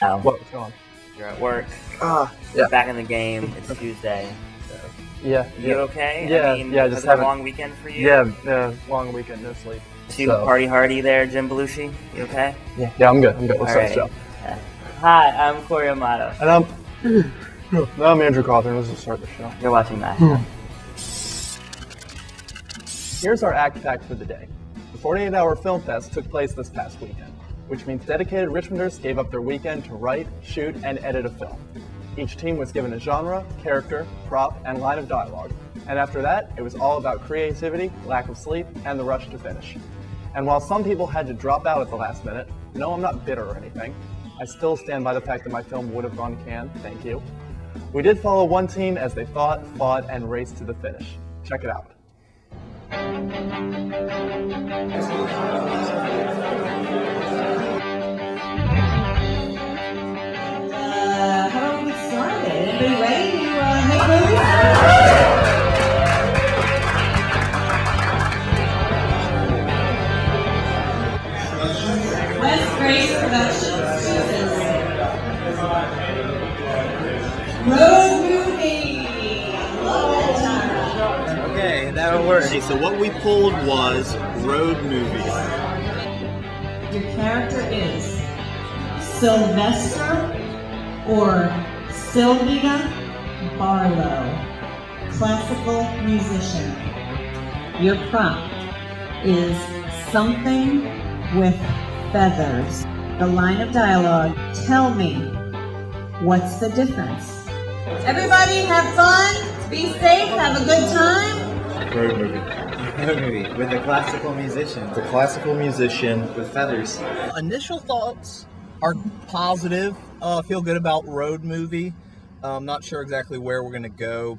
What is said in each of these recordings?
What's going on? You're at work. Yeah. Back in the game. It's Tuesday. So. Yeah. You okay? Yeah. I mean, yeah. was Just it have a long weekend for you? Yeah. Long weekend, no sleep. Too party hardy there, Jim Belushi. You okay? Yeah. I'm good. Let's start the show. Hi, I'm Corey Amato. And I'm Andrew Cothern. Let's just start the show. You're watching that. Here's our act fact for the day. The 48-hour film fest took place this past weekend, which means dedicated Richmonders gave up their weekend to write, shoot, and edit a film. Each team was given a genre, character, prop, and line of dialogue. And after that, it was all about creativity, lack of sleep, and the rush to finish. And while some people had to drop out at the last minute, no, I'm not bitter or anything. I still stand by the fact that my film would have gone to Cannes, thank you. We did follow one team as they fought, and raced to the finish. Check it out. How about we get started? Anybody ready to make movies? West Grace Productions. Road movie. Love that time. Okay, that'll work. Okay, so what we pulled was road movie. Your character is Sylvester or Sylvia Barlow, classical musician. Your prop is something with feathers. The line of dialogue, tell me, what's the difference? Everybody have fun, be safe, have a good time. Road movie with a classical musician. The classical musician with feathers. Initial thoughts are positive. Feel good about road movie. I'm not sure exactly where we're gonna go,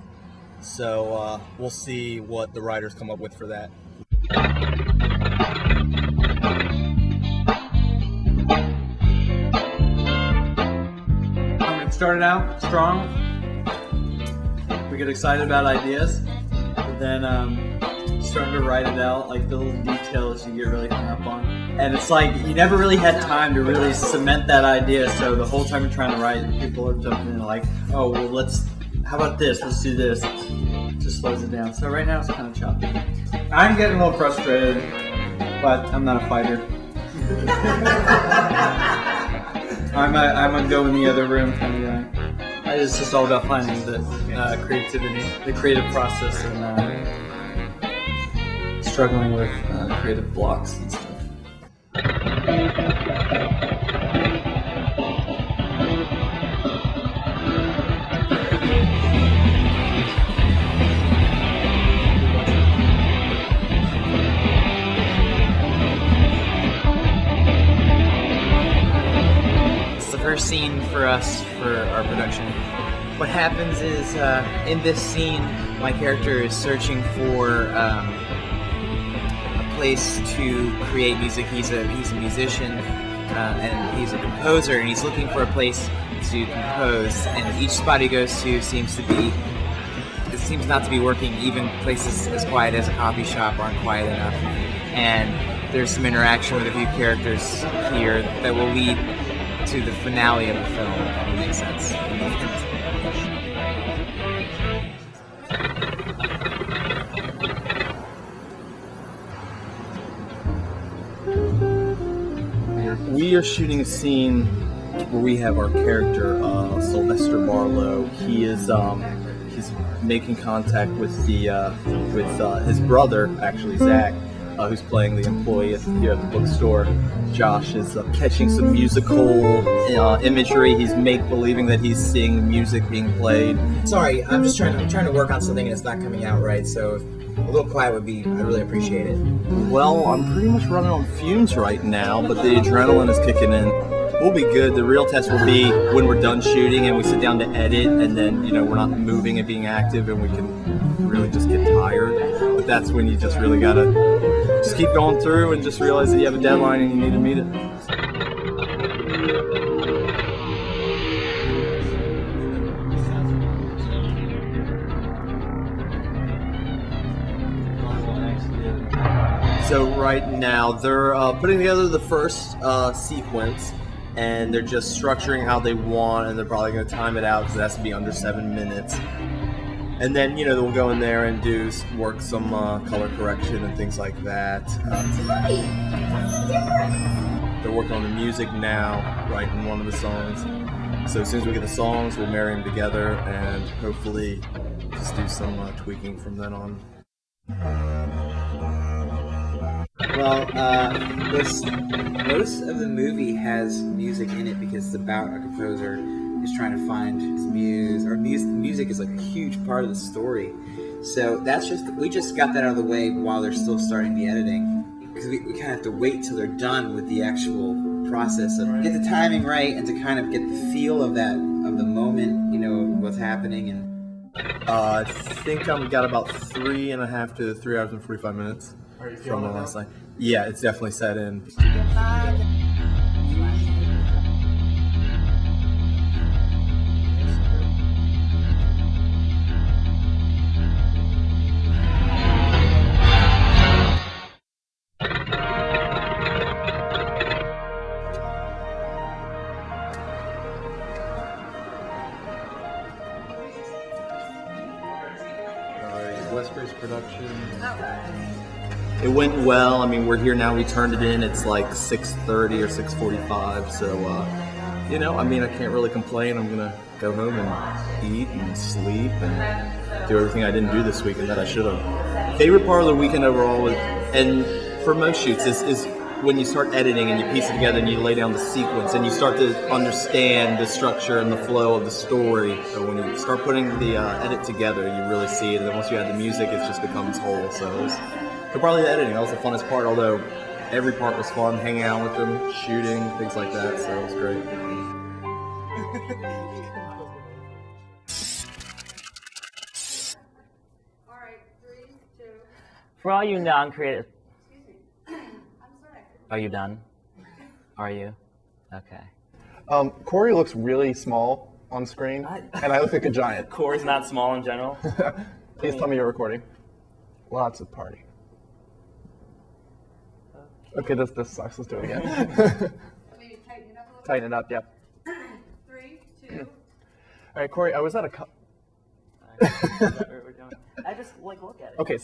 so we'll see what the writers come up with for that. It started out strong. We get excited about ideas, but then starting to write it out, like the little details you get really hung up on. And it's like you never really had time to really cement that idea, so the whole time you're trying to write, people are jumping in like, oh, well, how about this? Let's do this. It just slows it down. So right now it's kind of choppy. I'm getting a little frustrated, but I'm not a fighter. I'm a go in the other room kind of guy. It's just all about finding the creativity, the creative process, and struggling with creative blocks and stuff. First scene for us for our production. What happens is in this scene, my character is searching for a place to create music. He's a musician and he's a composer, and he's looking for a place to compose. And each spot he goes to seems not to be working. Even places as quiet as a coffee shop aren't quiet enough. And there's some interaction with a few characters here that will lead to the finale of the film, if that makes sense. We are shooting a scene where we have our character, Sylvester Barlow. He is he's making contact with his brother, actually Zach, who's playing the employee at the bookstore. Josh is catching some musical imagery. He's believing that he's seeing music being played. Sorry, I'm trying to work on something and it's not coming out right, so if a little quiet would be, I'd really appreciate it. Well, I'm pretty much running on fumes right now, but the adrenaline is kicking in. We'll be good. The real test will be when we're done shooting and we sit down to edit, and then, we're not moving and being active, and we can really just get tired. But that's when you just really gotta just keep going through and just realize that you have a deadline and you need to meet it. So right now they're putting together the first sequence, and they're just structuring how they want, and they're probably going to time it out because it has to be under 7 minutes. And then, they'll go in there and work some color correction and things like that. They're working on the music now, writing one of the songs. So as soon as we get the songs, we'll marry them together and hopefully just do some tweaking from then on. Well, most of the movie has music in it because it's about a composer who's trying to find his muse. Music is like a huge part of the story. So we just got that out of the way while they're still starting the editing, because we kind of have to wait till they're done with the actual process of get the timing right and to kind of get the feel of the moment, what's happening. And I think I've got about 3.5 to 3 hours and 45 minutes from the last night. Yeah, it's definitely set in. West Coast production. It went well. I mean, we're here now. We turned it in. It's like 6:30 or 6:45. So, I can't really complain. I'm gonna go home and eat and sleep and do everything I didn't do this weekend that I should have. Favorite part of the weekend overall and for most shoots is when you start editing and you piece it together and you lay down the sequence and you start to understand the structure and the flow of the story. So when you start putting the edit together, you really see it. And then once you add the music, it just becomes whole. So probably the editing, that was the funnest part, although every part was fun, hanging out with them, shooting, things like that. So it was great. For all you non-creative... Are you done? Are you? Okay. Corey looks really small on screen, and I look like a giant. Corey's not small in general. Please tell me you're recording. Lots of party. Okay, this sucks. Let's do it again. Maybe tighten it up a little. Tighten it up, yeah. 3, 2. All right, Corey, I was at a... Is that what we're doing? I just look at it. Okay.